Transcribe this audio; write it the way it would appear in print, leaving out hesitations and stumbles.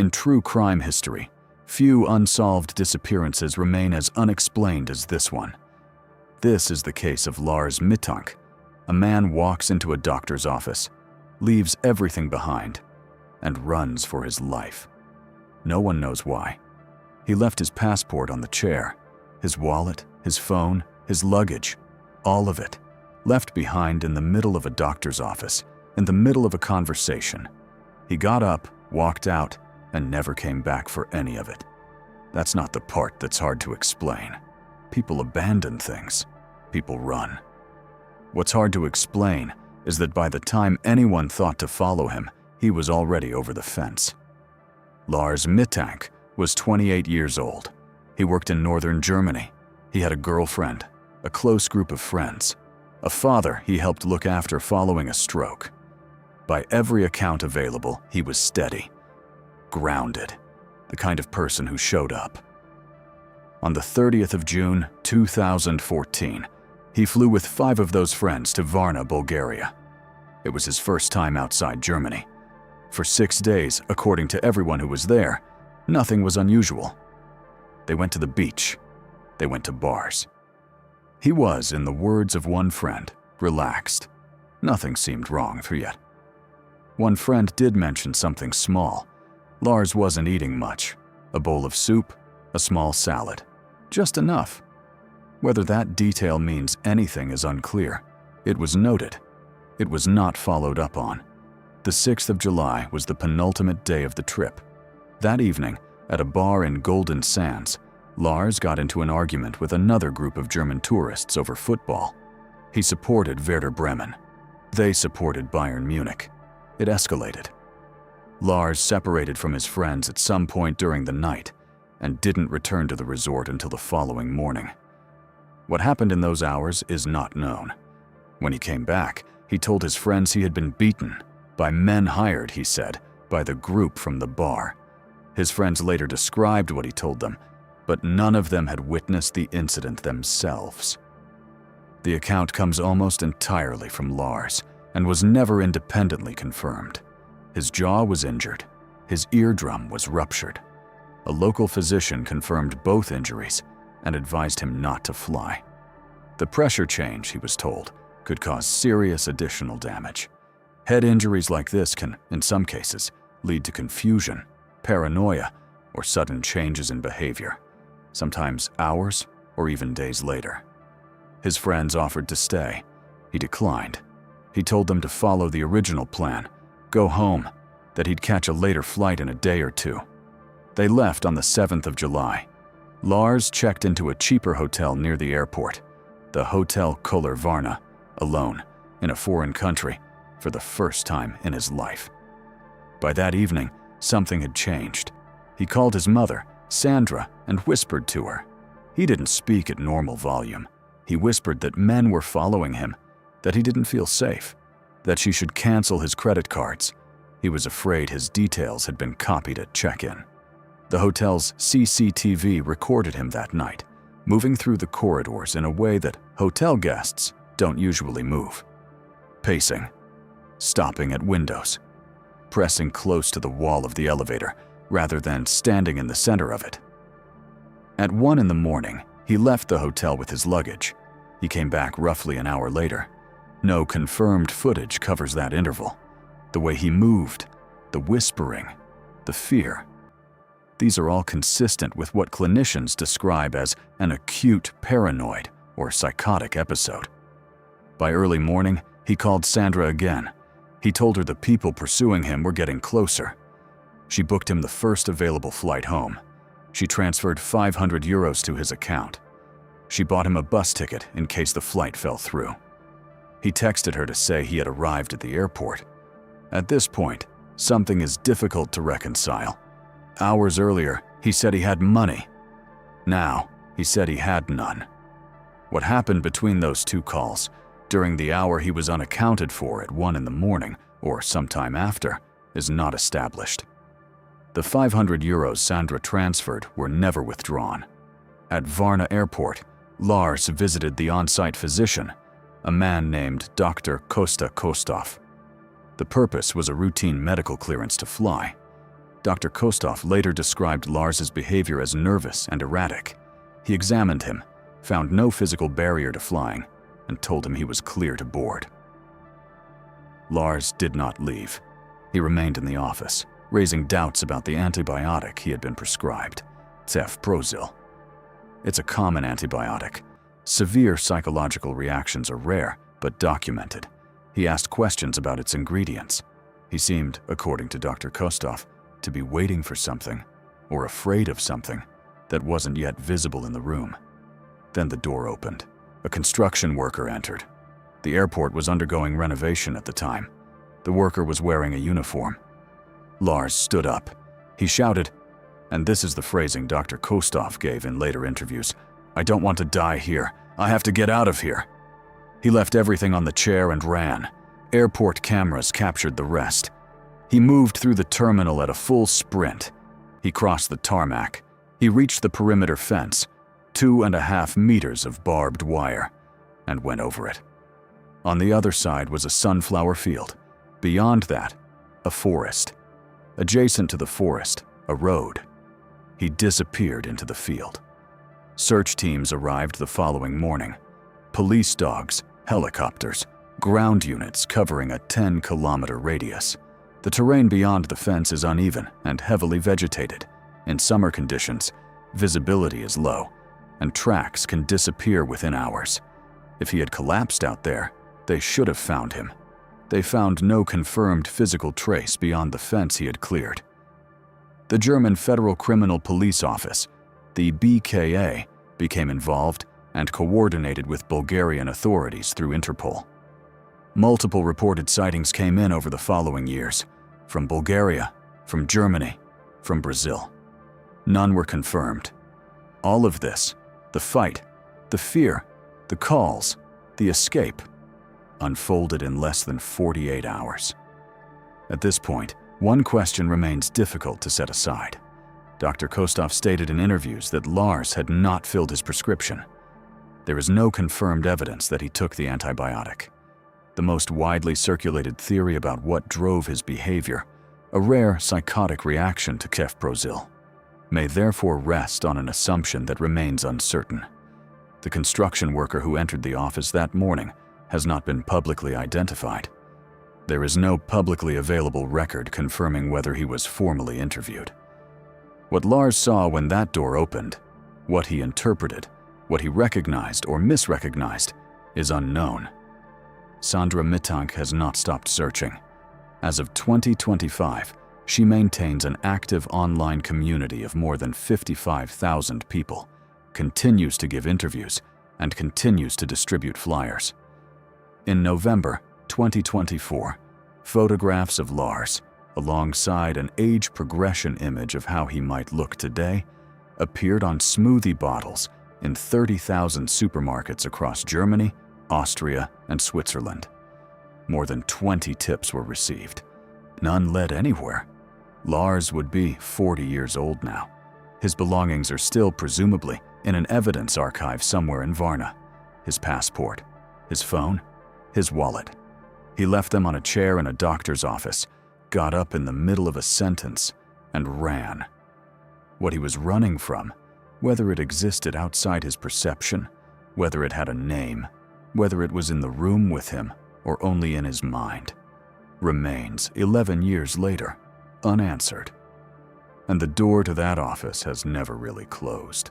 In true crime history, few unsolved disappearances remain as unexplained as this one. This is the case of Lars Mittank. A man walks into a doctor's office, leaves everything behind, and runs for his life. No one knows why. He left his passport on the chair, his wallet, his phone, his luggage, all of it, left behind in the middle of a doctor's office, in the middle of a conversation. He got up, walked out, and never came back for any of it. That's not the part that's hard to explain. People abandon things. People run. What's hard to explain is that by the time anyone thought to follow him, he was already over the fence. Lars Mittank was 28 years old. He worked in northern Germany. He had a girlfriend, a close group of friends, a father he helped look after following a stroke. By every account available, he was steady, grounded, the kind of person who showed up. On the 30th of June, 2014, he flew with 5 of those friends to Varna, Bulgaria. It was his first time outside Germany. For 6 days, according to everyone who was there, nothing was unusual. They went to the beach. They went to bars. He was, in the words of one friend, relaxed. Nothing seemed wrong for yet. One friend did mention something small. Lars wasn't eating much. A bowl of soup, a small salad. Just enough. Whether that detail means anything is unclear. It was noted. It was not followed up on. The 6th of July was the penultimate day of the trip. That evening, at a bar in Golden Sands, Lars got into an argument with another group of German tourists over football. He supported Werder Bremen. They supported Bayern Munich. It escalated. Lars separated from his friends at some point during the night and didn't return to the resort until the following morning. What happened in those hours is not known. When he came back, he told his friends he had been beaten by men hired, he said, by the group from the bar. His friends later described what he told them, but none of them had witnessed the incident themselves. The account comes almost entirely from Lars and was never independently confirmed. His jaw was injured. His eardrum was ruptured. A local physician confirmed both injuries and advised him not to fly. The pressure change, he was told, could cause serious additional damage. Head injuries like this can, in some cases, lead to confusion, paranoia, or sudden changes in behavior, sometimes hours or even days later. His friends offered to stay. He declined. He told them to follow the original plan, go home, that he'd catch a later flight in a day or two. They left on the 7th of July. Lars checked into a cheaper hotel near the airport, the Hotel Koller Varna, alone, in a foreign country, for the first time in his life. By that evening, something had changed. He called his mother, Sandra, and whispered to her. He didn't speak at normal volume. He whispered that men were following him, that he didn't feel safe, that she should cancel his credit cards. He was afraid his details had been copied at check-in. The hotel's CCTV recorded him that night, moving through the corridors in a way that hotel guests don't usually move. Pacing, stopping at windows, pressing close to the wall of the elevator rather than standing in the center of it. At 1 in the morning, he left the hotel with his luggage. He came back roughly an hour later. No confirmed footage covers that interval. The way he moved, the whispering, the fear. These are all consistent with what clinicians describe as an acute paranoid or psychotic episode. By early morning, he called Sandra again. He told her the people pursuing him were getting closer. She booked him the first available flight home. She transferred 500 euros to his account. She bought him a bus ticket in case the flight fell through. He texted her to say he had arrived at the airport. At this point, something is difficult to reconcile. Hours earlier, he said he had money. Now, he said he had none. What happened between those two calls, during the hour he was unaccounted for at 1 in the morning or sometime after, is not established. The 500 euros Sandra transferred were never withdrawn. At Varna Airport, Lars visited the on-site physician, a man named Dr. Kosta Kostov. The purpose was a routine medical clearance to fly. Dr. Kostov later described Lars's behavior as nervous and erratic. He examined him, found no physical barrier to flying, and told him he was clear to board. Lars did not leave. He remained in the office, raising doubts about the antibiotic he had been prescribed, cefprozil. It's a common antibiotic. Severe psychological reactions are rare, but documented. He asked questions about its ingredients. He seemed, according to Dr. Kostov, to be waiting for something, or afraid of something, that wasn't yet visible in the room. Then the door opened. A construction worker entered. The airport was undergoing renovation at the time. The worker was wearing a uniform. Lars stood up. He shouted, and this is the phrasing Dr. Kostov gave in later interviews, "I don't want to die here. I have to get out of here." He left everything on the chair and ran. Airport cameras captured the rest. He moved through the terminal at a full sprint. He crossed the tarmac. He reached the perimeter fence, 2.5 meters of barbed wire, and went over it. On the other side was a sunflower field. Beyond that, a forest. Adjacent to the forest, a road. He disappeared into the field. Search teams arrived the following morning. Police dogs, helicopters, ground units covering a 10-kilometer radius. The terrain beyond the fence is uneven and heavily vegetated. In summer conditions, visibility is low, and tracks can disappear within hours. If he had collapsed out there, they should have found him. They found no confirmed physical trace beyond the fence he had cleared. The German Federal Criminal Police Office, the BKA, became involved and coordinated with Bulgarian authorities through Interpol. Multiple reported sightings came in over the following years, from Bulgaria, from Germany, from Brazil. None were confirmed. All of this, the fight, the fear, the calls, the escape, unfolded in less than 48 hours. At this point, one question remains difficult to set aside. Dr. Kostov stated in interviews that Lars had not filled his prescription. There is no confirmed evidence that he took the antibiotic. The most widely circulated theory about what drove his behavior, a rare psychotic reaction to cefprozil, may therefore rest on an assumption that remains uncertain. The construction worker who entered the office that morning has not been publicly identified. There is no publicly available record confirming whether he was formally interviewed. What Lars saw when that door opened, what he interpreted, what he recognized or misrecognized, is unknown. Sandra Mittank has not stopped searching. As of 2025, she maintains an active online community of more than 55,000 people, continues to give interviews, and continues to distribute flyers. In November 2024, photographs of Lars, alongside an age progression image of how he might look today, appeared on smoothie bottles in 30,000 supermarkets across Germany, Austria, and Switzerland. More than 20 tips were received. None led anywhere. Lars would be 40 years old now. His belongings are still presumably in an evidence archive somewhere in Varna. His passport, his phone, his wallet. He left them on a chair in a doctor's office, got up in the middle of a sentence, and ran. What he was running from, whether it existed outside his perception, whether it had a name, whether it was in the room with him or only in his mind, remains 11 years later unanswered. And the door to that office has never really closed.